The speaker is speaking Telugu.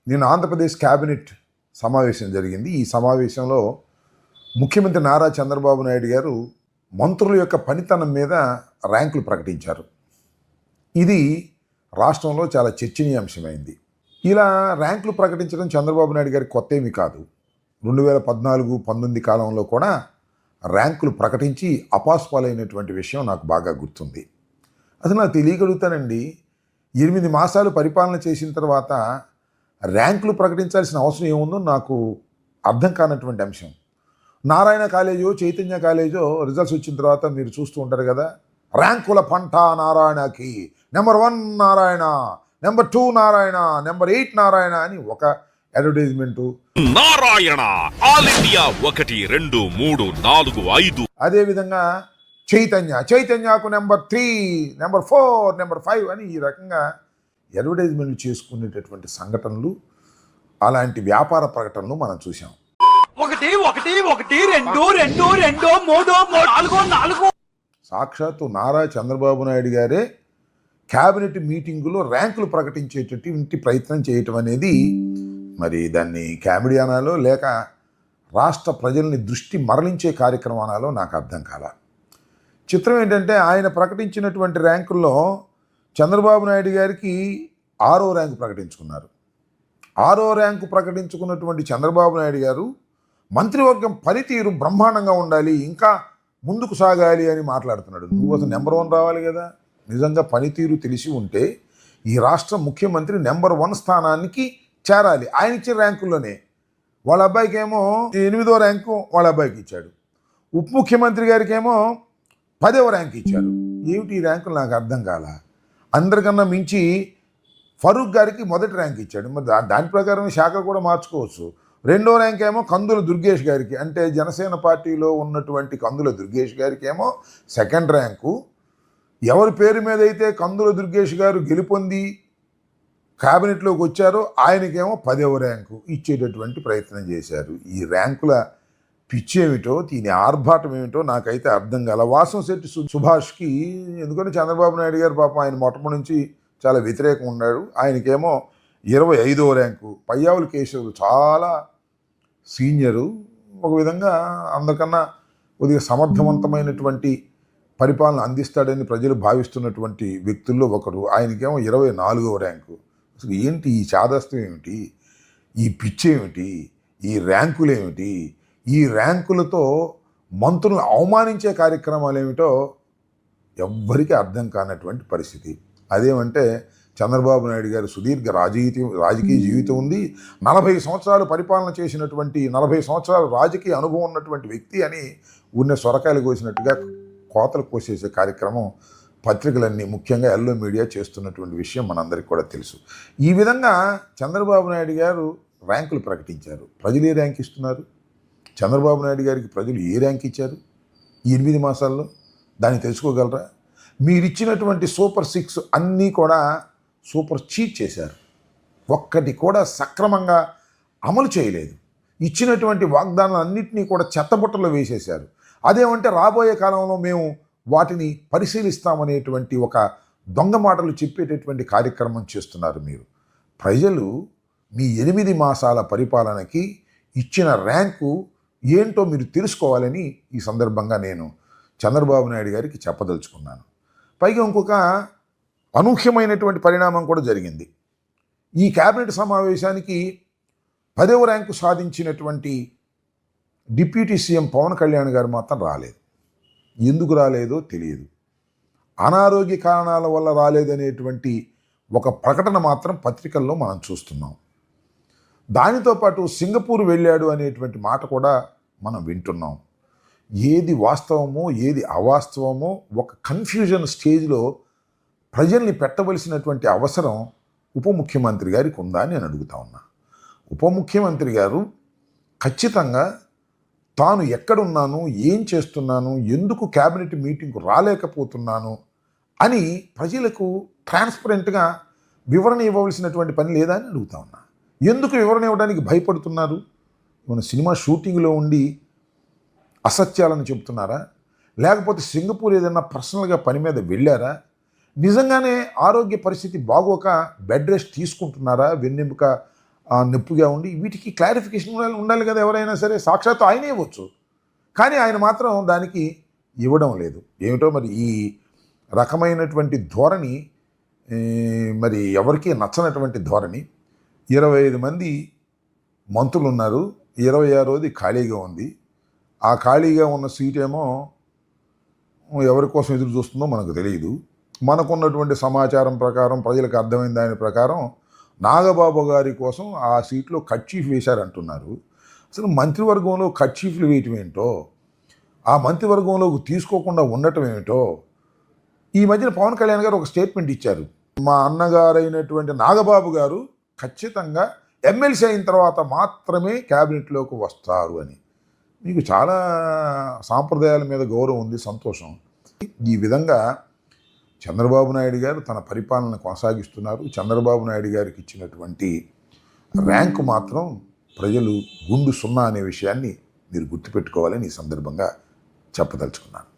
నిన్న ఆంధ్రప్రదేశ్ క్యాబినెట్ సమావేశం జరిగింది. ఈ సమావేశంలో ముఖ్యమంత్రి నారా చంద్రబాబు నాయుడు గారు మంత్రుల యొక్క పనితనం మీద ర్యాంకులు ప్రకటించారు. ఇది రాష్ట్రంలో చాలా చర్చనీయాంశమైంది. ఇలా ర్యాంకులు ప్రకటించడం చంద్రబాబు నాయుడు గారికి కొత్త ఏమీ కాదు. 2014-19 కాలంలో కూడా ర్యాంకులు ప్రకటించి అపాస్పాలైనటువంటి విషయం నాకు బాగా గుర్తుంది. అసలు నాకు తెలియగలుగుతానండి, 8 మాసాలు పరిపాలన చేసిన తర్వాత ర్యాంకులు ప్రకటించాల్సిన అవసరం ఏముందో నాకు అర్థం కానటువంటి అంశం. నారాయణ కాలేజో చైతన్య కాలేజో రిజల్ట్స్ వచ్చిన తర్వాత మీరు చూస్తూ ఉంటారు కదా, ర్యాంకుల పంట నారాయణకి, number 1 Narayana, number 2 Narayana, number 8 Narayana అని ఒక అడ్వర్టైజ్మెంటు. Narayana all India 1 2 3 4 5. అదేవిధంగా చైతన్యకు నెంబర్ 3, నెంబర్ 4, నెంబర్ 5 అని ఈ రకంగా అడ్వర్టైజ్మెంట్లు చేసుకునేటటువంటి సంఘటనలు, అలాంటి వ్యాపార ప్రకటనలు మనం చూసాం. 1 1 1 2 2 2 3 4 4. సాక్షాత్తు నారా చంద్రబాబు నాయుడు గారే క్యాబినెట్ మీటింగులో ర్యాంకులు ప్రకటించేటటువంటి ప్రయత్నం చేయటం అనేది మరి దాన్ని కామెడీ అనాలో లేక రాష్ట్ర ప్రజల్ని దృష్టి మరలించే కార్యక్రమం అనాలో నాకు అర్థం కాల. చిత్రం ఏంటంటే, ఆయన ప్రకటించినటువంటి ర్యాంకుల్లో చంద్రబాబు నాయుడు గారికి 6వ ర్యాంకు ప్రకటించుకున్నారు. 6వ ర్యాంకు ప్రకటించుకున్నటువంటి చంద్రబాబు నాయుడు గారు మంత్రివర్గం పనితీరు బ్రహ్మాండంగా ఉండాలి, ఇంకా ముందుకు సాగాలి అని మాట్లాడుతున్నాడు. నువ్వు అసలు నెంబర్ 1 రావాలి కదా. నిజంగా పనితీరు తెలిసి ఉంటే ఈ రాష్ట్ర ముఖ్యమంత్రి నెంబర్ 1 స్థానానికి చేరాలి. ఆయన ఇచ్చిన ర్యాంకుల్లోనే వాళ్ళ అబ్బాయికి ఏమో 8వ ర్యాంకు వాళ్ళ అబ్బాయికి ఇచ్చాడు. ఉప ముఖ్యమంత్రి గారికి ఏమో 10వ ర్యాంక్ ఇచ్చారు. ఏమిటి ఈ ర్యాంకులు నాకు అర్థం కాల. అందరికన్నా మించి ఫరూక్ గారికి మొదటి ర్యాంక్ ఇచ్చాడు. మరి దాని ప్రకారం శాఖ కూడా మార్చుకోవచ్చు. 2వ ర్యాంక్ ఏమో కందుల దుర్గేష్ గారికి, అంటే జనసేన పార్టీలో ఉన్నటువంటి కందుల దుర్గేష్ గారికి ఏమో 2nd ర్యాంకు. ఎవరి పేరు మీద అయితే కందుల దుర్గేష్ గారు గెలుపొంది క్యాబినెట్లోకి వచ్చారో ఆయనకేమో 10వ ర్యాంకు ఇచ్చేటటువంటి ప్రయత్నం చేశారు. ఈ ర్యాంకుల పిచ్చి ఏమిటో, దీని ఆర్భాటం ఏమిటో నాకైతే అర్థం కాల. వాసంశెట్టి సుభాష్కి ఎందుకంటే చంద్రబాబు నాయుడు గారు పాపం ఆయన మొట్టమొదటి నుంచి చాలా వ్యతిరేకం ఉన్నాడు. ఆయనకేమో 25వ ర్యాంకు. పయ్యావుల కేశవులు చాలా సీనియరు, ఒక విధంగా అందరికన్నా కొద్దిగా సమర్థవంతమైనటువంటి పరిపాలన అందిస్తాడని ప్రజలు భావిస్తున్నటువంటి వ్యక్తుల్లో ఒకరు. ఆయనకేమో 24వ ర్యాంకు. అసలు ఏంటి ఈ చాదస్తం ఏమిటి, ఈ పిచ్చి ఏమిటి, ఈ ర్యాంకులు ఏమిటి, ఈ ర్యాంకులతో మంత్రులను అవమానించే కార్యక్రమాలు ఏమిటో ఎవ్వరికీ అర్థం కానటువంటి పరిస్థితి. అదేమంటే చంద్రబాబు నాయుడు గారు సుదీర్ఘ రాజకీయ జీవితం ఉంది, 40 సంవత్సరాలు పరిపాలన చేసినటువంటి, 40 సంవత్సరాలు రాజకీయ అనుభవం ఉన్నటువంటి వ్యక్తి అని ఉన్న సొరకాయలు కోసినట్టుగా కోతలు కోసేసే కార్యక్రమం పత్రికలన్నీ, ముఖ్యంగా ఎల్లో మీడియా చేస్తున్నటువంటి విషయం మనందరికీ కూడా తెలుసు. ఈ విధంగా చంద్రబాబు నాయుడు గారు ర్యాంకులు ప్రకటించారు. ప్రజలు ఏ ర్యాంక్ ఇస్తున్నారు? చంద్రబాబు నాయుడు గారికి ప్రజలు ఏ ర్యాంక్ ఇచ్చారు ఈ 8 మాసాల్లో? దాన్ని తెలుసుకోగలరా? మీరిచ్చినటువంటి సూపర్ 6 అన్నీ కూడా సూపర్ చీట్ చేశారు. ఒక్కటి కూడా సక్రమంగా అమలు చేయలేదు. ఇచ్చినటువంటి వాగ్దానాలన్నింటినీ కూడా చెత్తబుట్టలో వేసేశారు. అదేమంటే రాబోయే కాలంలో మేము వాటిని పరిశీలిస్తామనేటువంటి ఒక దొంగ మాటలు చెప్పేటటువంటి కార్యక్రమం చేస్తున్నారు మీరు. ప్రజలు మీ 8 మాసాల పరిపాలనకి ఇచ్చిన ర్యాంకు ఏంటో మీరు తెలుసుకోవాలని ఈ సందర్భంగా నేను చంద్రబాబు నాయుడు గారికి చెప్పదలుచుకున్నాను. పైగా ఇంకొక అనూహ్యమైనటువంటి పరిణామం కూడా జరిగింది. ఈ క్యాబినెట్ సమావేశానికి 10వ ర్యాంకు సాధించినటువంటి డిప్యూటీ సీఎం పవన్ కళ్యాణ్ గారు మాత్రం రాలేదు. ఎందుకు రాలేదో తెలియదు. అనారోగ్య కారణాల వల్ల రాలేదనేటువంటి ఒక ప్రకటన మాత్రం పత్రికల్లో మనం చూస్తున్నాం. దానితో పాటు సింగపూర్ వెళ్ళాడు అనేటువంటి మాట కూడా మనం వింటున్నాం. ఏది వాస్తవమో ఏది అవాస్తవమో ఒక కన్ఫ్యూజన్ స్టేజ్లో ప్రజల్ని పెట్టవలసినటువంటి అవసరం ఉప ముఖ్యమంత్రి గారికి ఉందా అని నేను అడుగుతా ఉన్నా. ఉప ముఖ్యమంత్రి గారు ఖచ్చితంగా తాను ఎక్కడున్నాను, ఏం చేస్తున్నాను, ఎందుకు క్యాబినెట్ మీటింగ్కు రాలేకపోతున్నాను అని ప్రజలకు ట్రాన్స్పరెంట్గా వివరణ ఇవ్వవలసినటువంటి పని లేదా అని అడుగుతా ఉన్నా. ఎందుకు వివరణ ఇవ్వడానికి భయపడుతున్నారు? మన సినిమా షూటింగ్లో ఉండి అసత్యాలను చెబుతున్నారా? లేకపోతే సింగపూర్ ఏదైనా పర్సనల్గా పని మీద వెళ్ళారా? నిజంగానే ఆరోగ్య పరిస్థితి బాగోక బెడ్ రెస్ట్ తీసుకుంటున్నారా? వెన్నెముక నొప్పిగా ఉండి వీటికి క్లారిఫికేషన్ ఉండాలి కదా, ఎవరైనా సరే సాక్షాత్తు ఆయనే ఇవ్వచ్చు. కానీ ఆయన మాత్రం దానికి ఇవ్వడం లేదు. ఏమిటో మరి ఈ రకమైనటువంటి ధోరణి మరి ఎవరికీ నచ్చనటువంటి ధోరణి. 25 మంది మంత్రులు ఉన్నారు, 26ది ఖాళీగా ఉంది. ఆ ఖాళీగా ఉన్న సీట్ ఏమో ఎవరి కోసం ఎదురు చూస్తుందో మనకు తెలియదు. మనకున్నటువంటి సమాచారం ప్రకారం, ప్రజలకు అర్థమైన దాని ప్రకారం నాగబాబు గారి కోసం ఆ సీట్లో కర్చీఫ్ వేశారంటున్నారు. అసలు మంత్రివర్గంలో కర్చీఫ్లు వేయటం ఏంటో, ఆ మంత్రివర్గంలోకి తీసుకోకుండా ఉండటం ఏమిటో. ఈ మధ్యన పవన్ కళ్యాణ్ గారు ఒక స్టేట్మెంట్ ఇచ్చారు. మా అన్నగారైనటువంటి నాగబాబు గారు ఖచ్చితంగా ఎమ్మెల్సీ అయిన తర్వాత మాత్రమే క్యాబినెట్లోకి వస్తారు అని. మీకు చాలా సాంప్రదాయాల మీద గౌరవం ఉంది, సంతోషం. ఈ విధంగా చంద్రబాబు నాయుడు గారు తన పరిపాలన కొనసాగిస్తున్నారు. చంద్రబాబు నాయుడు గారికి ఇచ్చినటువంటి ర్యాంకు మాత్రం ప్రజలు గుండు సున్నా అనే విషయాన్ని మీరు గుర్తుపెట్టుకోవాలని ఈ సందర్భంగా చెప్పదలుచుకున్నాను.